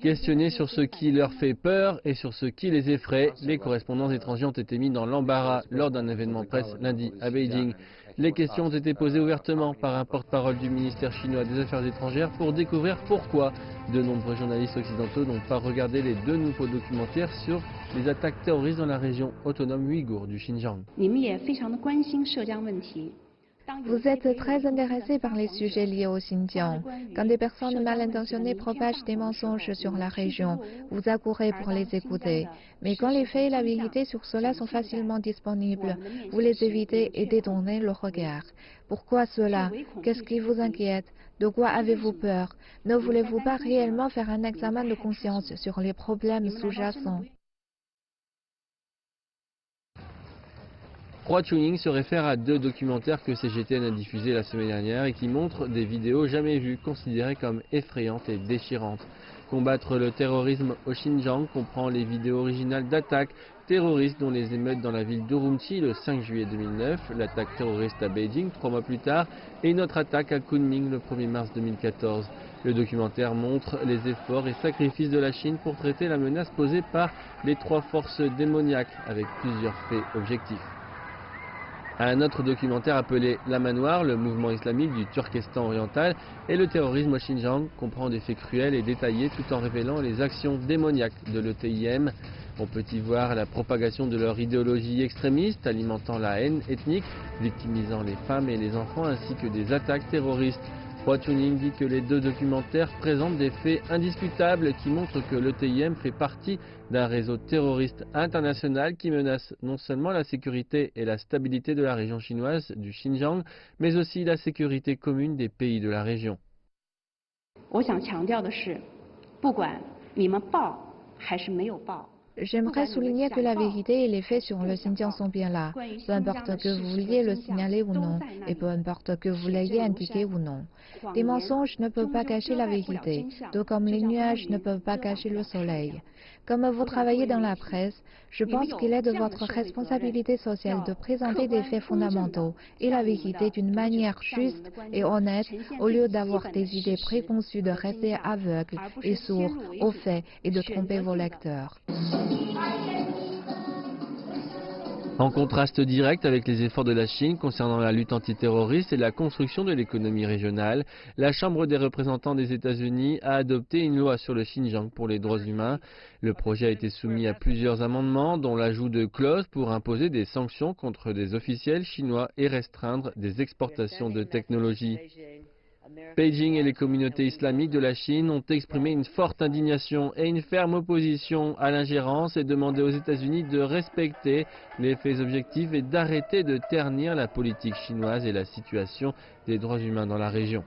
Questionnés sur ce qui leur fait peur et sur ce qui les effraie, les correspondants étrangers ont été mis dans l'embarras lors d'un événement presse lundi à Beijing. Les questions ont été posées ouvertement par un porte-parole du ministère chinois des Affaires étrangères pour découvrir pourquoi de nombreux journalistes occidentaux n'ont pas regardé les deux nouveaux documentaires sur les attaques terroristes dans la région autonome ouïghour du Xinjiang. Vous êtes très intéressé par les sujets liés au Xinjiang. Quand des personnes mal intentionnées propagent des mensonges sur la région, vous accourez pour les écouter. Mais quand les faits et la vérité sur cela sont facilement disponibles, vous les évitez et détournez le regard. Pourquoi cela? Qu'est-ce qui vous inquiète? De quoi avez-vous peur? Ne voulez-vous pas réellement faire un examen de conscience sur les problèmes sous-jacents? Hua Chunying se réfère à deux documentaires que CGTN a diffusés la semaine dernière et qui montrent des vidéos jamais vues, considérées comme effrayantes et déchirantes. Combattre le terrorisme au Xinjiang comprend les vidéos originales d'attaques terroristes dont les émeutes dans la ville d'Urumqi le 5 juillet 2009, l'attaque terroriste à Beijing 3 mois plus tard et une autre attaque à Kunming le 1er mars 2014. Le documentaire montre les efforts et sacrifices de la Chine pour traiter la menace posée par les trois forces démoniaques avec plusieurs faits objectifs. Un autre documentaire appelé Lama Noire, le mouvement islamique du Turkestan oriental et le terrorisme au Xinjiang comprend des faits cruels et détaillés tout en révélant les actions démoniaques de l'ETIM. On peut y voir la propagation de leur idéologie extrémiste, alimentant la haine ethnique, victimisant les femmes et les enfants ainsi que des attaques terroristes. Hua Chunying dit que les deux documentaires présentent des faits indiscutables qui montrent que l'ETIM fait partie d'un réseau terroriste international qui menace non seulement la sécurité et la stabilité de la région chinoise du Xinjiang, mais aussi la sécurité commune des pays de la région. J'aimerais souligner que la vérité et les faits sur le Xinjiang sont bien là, peu importe que vous vouliez le signaler ou non, et peu importe que vous l'ayez indiqué ou non. Des mensonges ne peuvent pas cacher la vérité, tout comme les nuages ne peuvent pas cacher le soleil. Comme vous travaillez dans la presse, je pense qu'il est de votre responsabilité sociale de présenter des faits fondamentaux et la vérité d'une manière juste et honnête, au lieu d'avoir des idées préconçues, de rester aveugle et sourd aux faits et de tromper vos lecteurs. En contraste direct avec les efforts de la Chine concernant la lutte antiterroriste et la construction de l'économie régionale, la Chambre des représentants des États-Unis a adopté une loi sur le Xinjiang pour les droits humains. Le projet a été soumis à plusieurs amendements, dont l'ajout de clauses pour imposer des sanctions contre des officiels chinois et restreindre des exportations de technologies. Beijing et les communautés islamiques de la Chine ont exprimé une forte indignation et une ferme opposition à l'ingérence et demandé aux États-Unis de respecter les faits objectifs et d'arrêter de ternir la politique chinoise et la situation des droits humains dans la région.